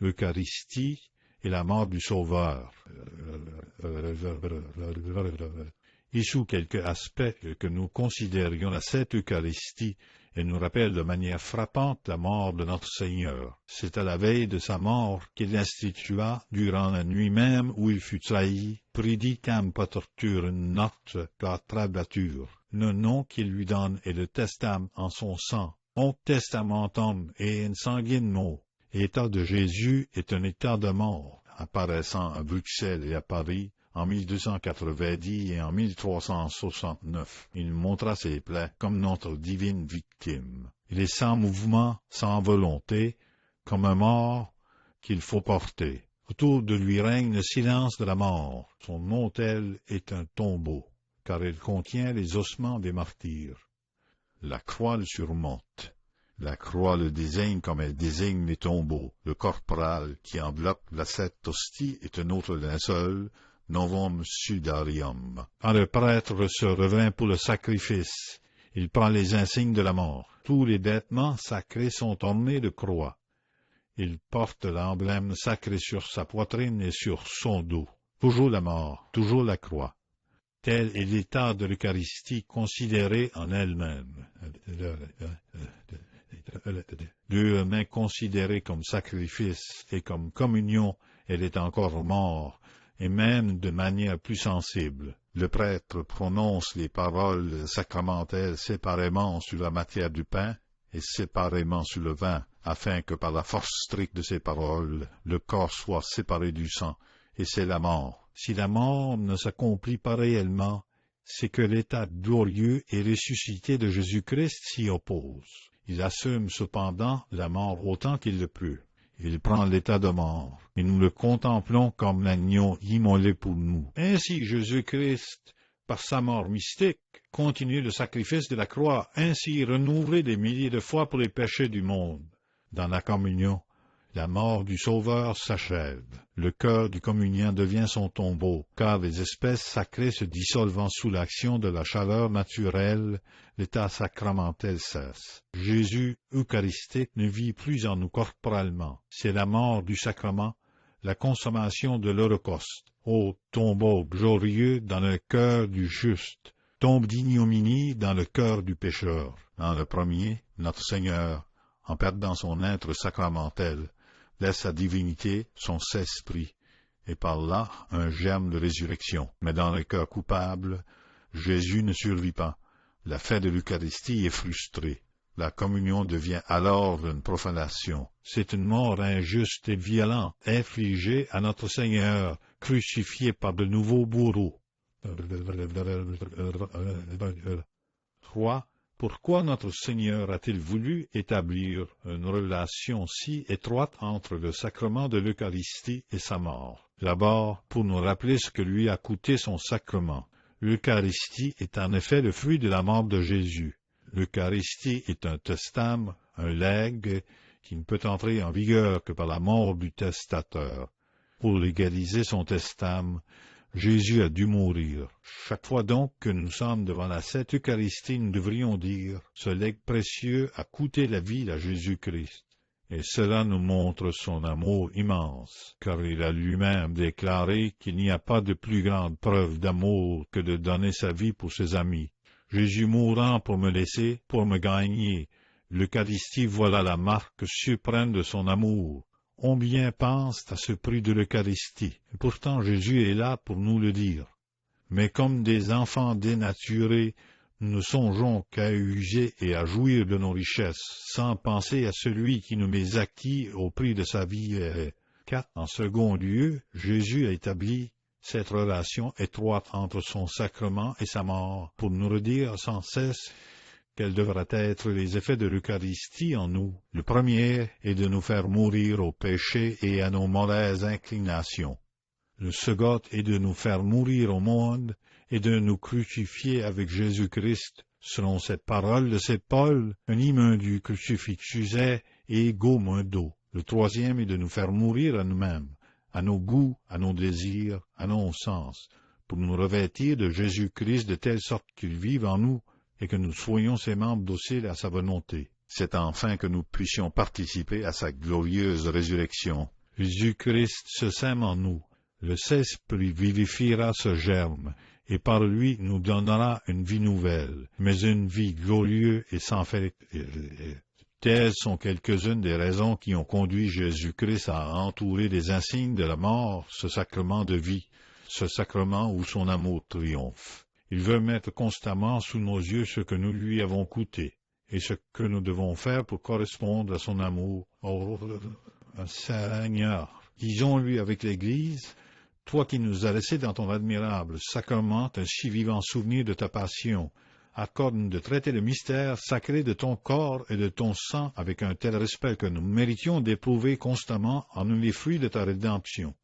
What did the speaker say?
l'Eucharistie et la mort du Sauveur. Et sous quelque aspect que nous considérions la Sainte Eucharistie, elle nous rappelle de manière frappante la mort de notre Seigneur. C'est à la veille de sa mort qu'il institua, durant la nuit même où il fut trahi, Predicam patertur notre trabatur. Le nom qu'il lui donne est le testament en son sang. Ont testamentum et sanguine mot. L'état de Jésus est un état de mort, apparaissant à Bruxelles et à Paris en 1290 et en 1369. Il montra ses plaies comme notre divine victime. Il est sans mouvement, sans volonté, comme un mort qu'il faut porter. Autour de lui règne le silence de la mort. Son autel est un tombeau, car il contient les ossements des martyrs. La croix le surmonte. La croix le désigne comme elle désigne les tombeaux. Le corporal qui enveloppe la Sainte Hostie est un autre linceul, novum sudarium. Quand le prêtre se revint pour le sacrifice, il prend les insignes de la mort. Tous les vêtements sacrés sont ornés de croix. Il porte l'emblème sacré sur sa poitrine et sur son dos. Toujours la mort, toujours la croix. Tel est l'état de l'Eucharistie considérée en elle-même. Deux mains considérées comme sacrifice et comme communion, elle est encore mort, et même de manière plus sensible. Le prêtre prononce les paroles sacramentelles séparément sur la matière du pain et séparément sur le vin, afin que par la force stricte de ces paroles, le corps soit séparé du sang, et c'est la mort. Si la mort ne s'accomplit pas réellement, c'est que l'état glorieux et ressuscité de Jésus-Christ s'y oppose. Il assume cependant la mort autant qu'il le peut. Il prend l'état de mort, et nous le contemplons comme l'agneau immolé pour nous. Ainsi Jésus-Christ, par sa mort mystique, continue le sacrifice de la croix, ainsi renouvelé des milliers de fois pour les péchés du monde. Dans la communion, la mort du Sauveur s'achève. Le cœur du communiant devient son tombeau, car les espèces sacrées se dissolvant sous l'action de la chaleur naturelle, l'état sacramentel cesse. Jésus eucharistique ne vit plus en nous corporellement. C'est la mort du sacrement, la consommation de l'Holocauste. Ô tombeau glorieux dans le cœur du juste, tombe d'ignominie dans le cœur du pécheur. Dans le premier, notre Seigneur, en perdant son être sacramentel, laisse sa divinité, son esprit, et par là un germe de résurrection. Mais dans le cœur coupable, Jésus ne survit pas. La fête de l'Eucharistie est frustrée. La communion devient alors une profanation. C'est une mort injuste et violente, infligée à notre Seigneur, crucifié par de nouveaux bourreaux. 3. Pourquoi notre Seigneur a-t-il voulu établir une relation si étroite entre le sacrement de l'Eucharistie et sa mort? D'abord, pour nous rappeler ce que lui a coûté son sacrement. L'Eucharistie est en effet le fruit de la mort de Jésus. L'Eucharistie est un testament, un legs, qui ne peut entrer en vigueur que par la mort du testateur. Pour légaliser son testament, Jésus a dû mourir. Chaque fois donc que nous sommes devant la Sainte Eucharistie, nous devrions dire « Ce legs précieux a coûté la vie à Jésus-Christ ». Et cela nous montre son amour immense, car il a lui-même déclaré qu'il n'y a pas de plus grande preuve d'amour que de donner sa vie pour ses amis. Jésus mourant pour me laisser, pour me gagner. L'Eucharistie, voilà la marque suprême de son amour. Combien pensent à ce prix de l'Eucharistie? Et pourtant Jésus est là pour nous le dire. Mais comme des enfants dénaturés, nous ne songeons qu'à user et à jouir de nos richesses, sans penser à celui qui nous les acquis au prix de sa vie. 4. En second lieu, Jésus a établi cette relation étroite entre son sacrement et sa mort, pour nous redire sans cesse quels devraient être les effets de l'Eucharistie en nous. Le premier est de nous faire mourir au péché et à nos mauvaises inclinations. Le second est de nous faire mourir au monde et de nous crucifier avec Jésus-Christ, selon cette parole de saint Paul, unimum du crucifixus est ego mundo. Le troisième est de nous faire mourir à nous-mêmes, à nos goûts, à nos désirs, à nos sens, pour nous revêtir de Jésus-Christ de telle sorte qu'il vive en nous et que nous soyons ses membres dociles à sa volonté. C'est enfin que nous puissions participer à sa glorieuse résurrection. Jésus-Christ se sème en nous. Le Saint-Esprit vivifiera ce germe, et par lui nous donnera une vie nouvelle, mais une vie glorieuse et sans faute. Telles sont quelques-unes des raisons qui ont conduit Jésus-Christ à entourer des insignes de la mort ce sacrement de vie, ce sacrement où son amour triomphe. Il veut mettre constamment sous nos yeux ce que nous lui avons coûté, et ce que nous devons faire pour correspondre à son amour. Oh, Seigneur, disons-lui avec l'Église, toi qui nous as laissés dans ton admirable sacrement un si vivant souvenir de ta passion, accorde-nous de traiter le mystère sacré de ton corps et de ton sang avec un tel respect que nous méritions d'éprouver constamment en nous les fruits de ta rédemption.